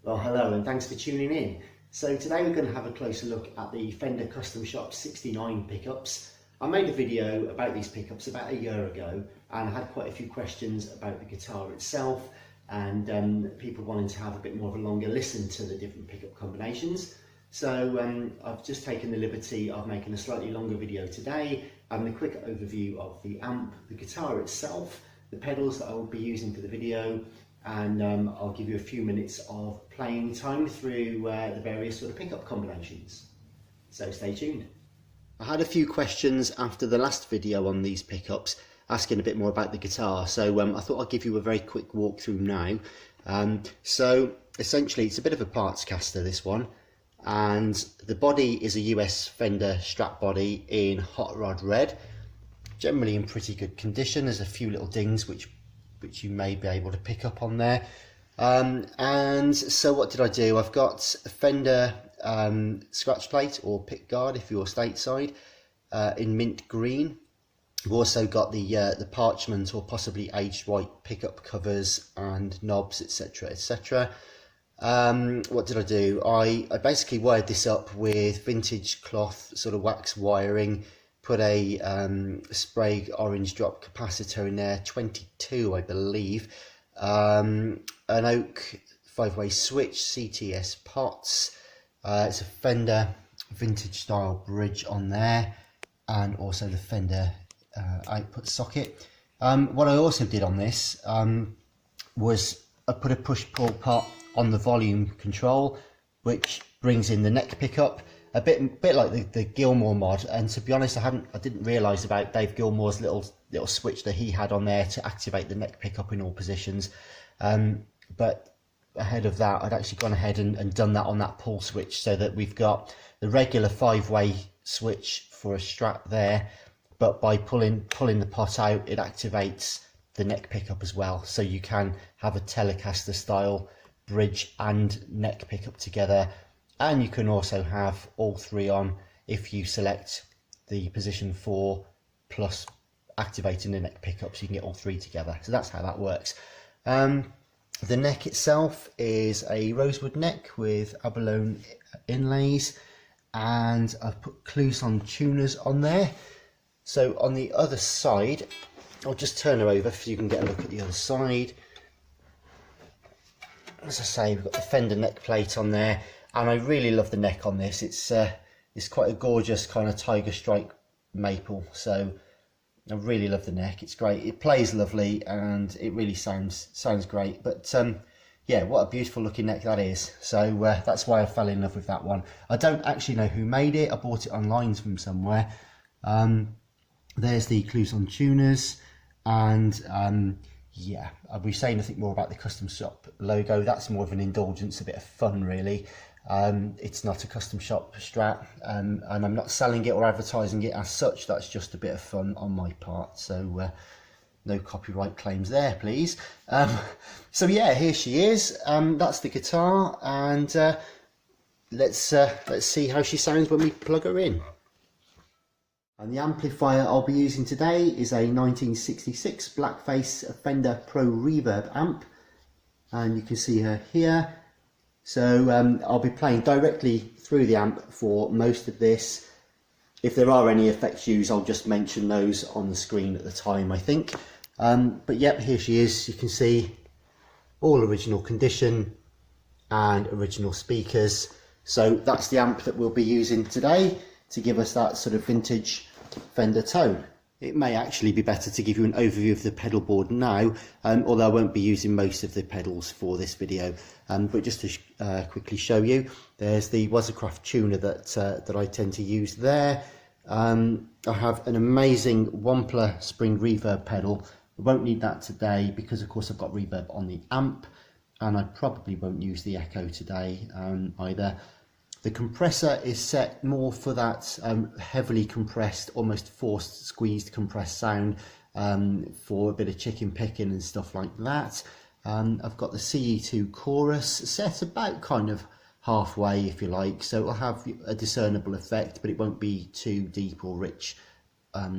Well, hello and thanks for tuning in. So today we're going to have a closer look at the Fender Custom Shop 69 pickups. I made a video about these pickups about a year ago and I had quite a few questions about the guitar itself and people wanting to have a bit more of a longer listen to the different pickup combinations. So I've just taken the liberty of making a slightly longer video today, having a quick overview of the amp, the guitar itself, the pedals that I will be using for the video, and I'll give you a few minutes of playing time through the various sort of pickup combinations. So stay tuned. I had a few questions after the last video on these pickups asking a bit more about the guitar, so I thought I'd give you a very quick walkthrough now. So essentially it's a bit of a parts caster, this one, and the body is a US Fender Strat body in hot rod red, generally in pretty good condition. There's a few little dings which you may be able to pick up on there. And so what did I do? I've got a Fender scratch plate or pick guard if you're stateside in mint green. I've also got the parchment or possibly aged white pickup covers and knobs, etc, etc. What did I do? I basically wired this up with vintage cloth sort of wax wiring, put a Sprague orange drop capacitor in there, 22 I believe, an oak 5-way switch, CTS pots, it's a Fender vintage style bridge on there, and also the Fender output socket. What I also did on this was I put a push-pull pot on the volume control, which brings in the neck pickup, a bit like the Gilmour mod. And to be honest, I didn't realise about Dave Gilmour's little switch that he had on there to activate the neck pickup in all positions. But ahead of that, I'd actually gone ahead and done that on that pull switch, so that we've got the regular 5-way switch for a Strat there, but by pulling the pot out, it activates the neck pickup as well. So you can have a Telecaster style bridge and neck pickup together. And you can also have all three on if you select the position 4 plus activating the neck pickup, so you can get all three together. So that's how that works. The neck itself is a rosewood neck with abalone inlays, and I've put Cluson tuners on there. So on the other side, I'll just turn her over so you can get a look at the other side. As I say, we've got the Fender neck plate on there. And I really love the neck on this. It's quite a gorgeous kind of tiger stripe maple. So I really love the neck. It's great. It plays lovely and it really sounds great. But yeah, what a beautiful looking neck that is. So that's why I fell in love with that one. I don't actually know who made it. I bought it online from somewhere. There's the Cluson tuners, and yeah, I'll be saying nothing more about the custom shop logo. That's more of an indulgence, a bit of fun really. It's not a custom shop Strat, and I'm not selling it or advertising it as such. That's just a bit of fun on my part, so no copyright claims there, please. So yeah, here she is. That's the guitar, and let's see how she sounds when we plug her in. And the amplifier I'll be using today is a 1966 Blackface Fender Pro Reverb amp, and you can see her here. So I'll be playing directly through the amp for most of this. If there are any effects used, I'll just mention those on the screen at the time, I think. But yep, here she is. You can see all original condition and original speakers. So that's the amp that we'll be using today to give us that sort of vintage Fender tone. It may actually be better to give you an overview of the pedal board now, although I won't be using most of the pedals for this video. But just to quickly show you, there's the Wazacraft tuner that I tend to use there. I have an amazing Wampler spring reverb pedal. I won't need that today because of course I've got reverb on the amp, and I probably won't use the echo today either. The compressor is set more for that heavily compressed, almost forced squeezed compressed sound, for a bit of chicken picking and stuff like that. I've got the CE2 chorus set about kind of halfway, if you like, so it'll have a discernible effect, but it won't be too deep or rich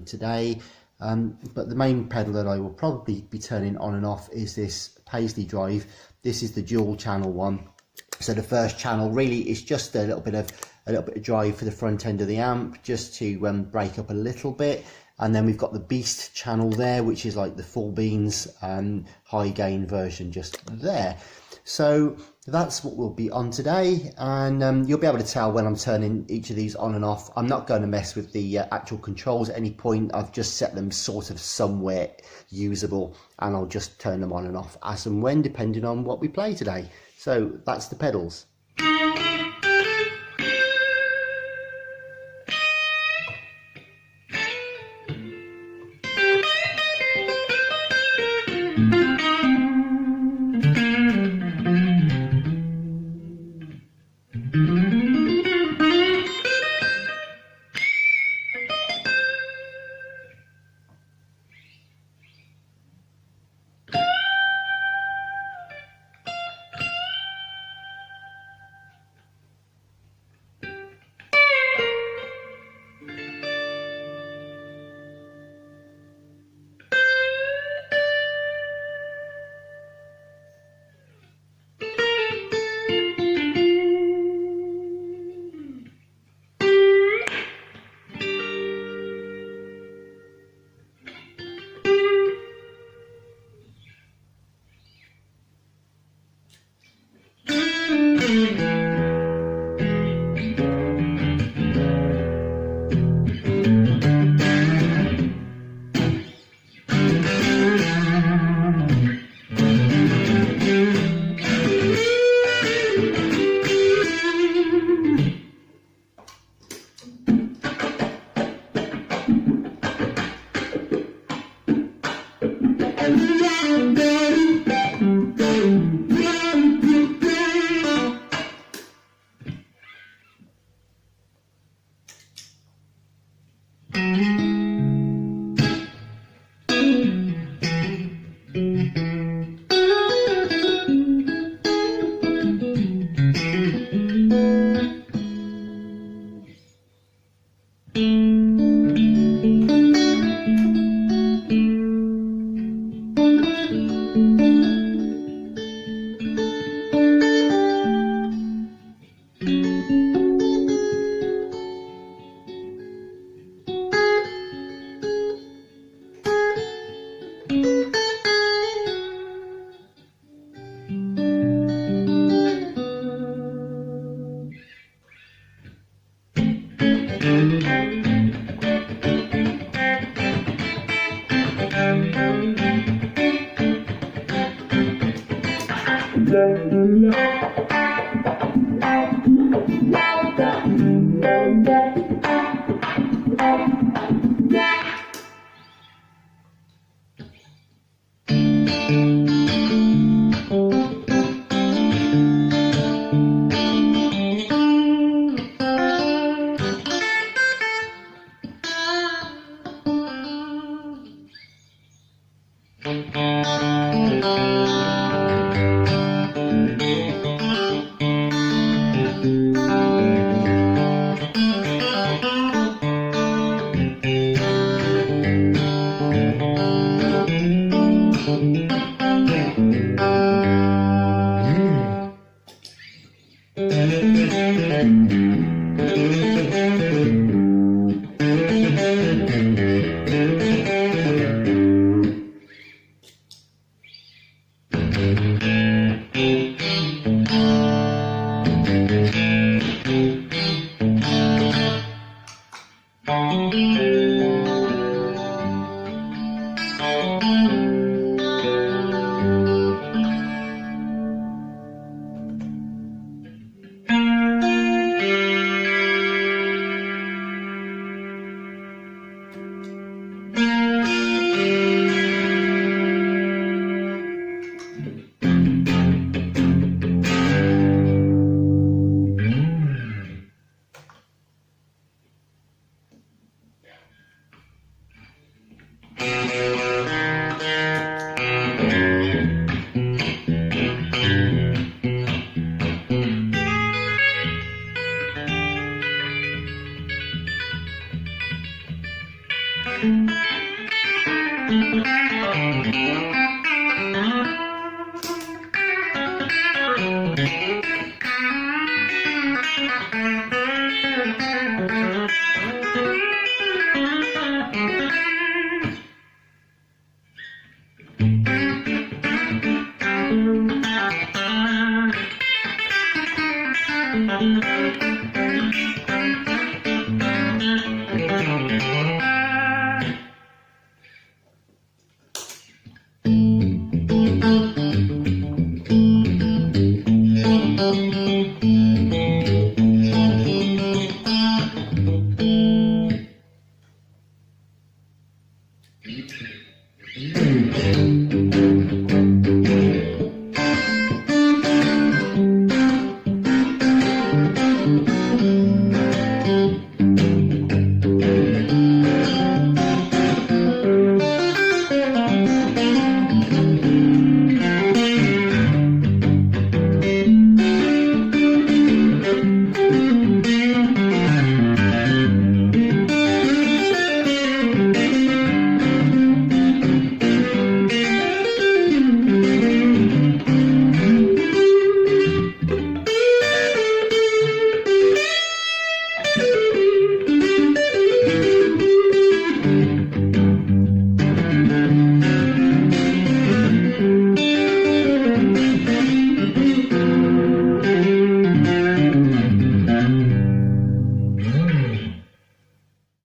today. But the main pedal that I will probably be turning on and off is this Paisley drive. This is the dual channel one. So the first channel really is just a little bit of drive for the front end of the amp, just to break up a little bit. And then we've got the Beast channel there, which is like the full beans high gain version just there. So that's what we'll be on today, and you'll be able to tell when I'm turning each of these on and off. I'm not going to mess with the actual controls at any point. I've just set them sort of somewhere usable, and I'll just turn them on and off as and when, depending on what we play today. So that's the pedals.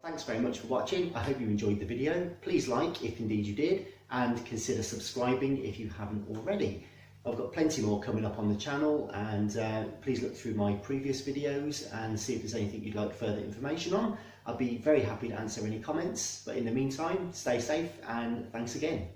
Thanks very much for watching. I hope you enjoyed the video. Please like if indeed you did, and consider subscribing if you haven't already. I've got plenty more coming up on the channel, and please look through my previous videos and see if there's anything you'd like further information on. I'll be very happy to answer any comments, but in the meantime, stay safe and thanks again.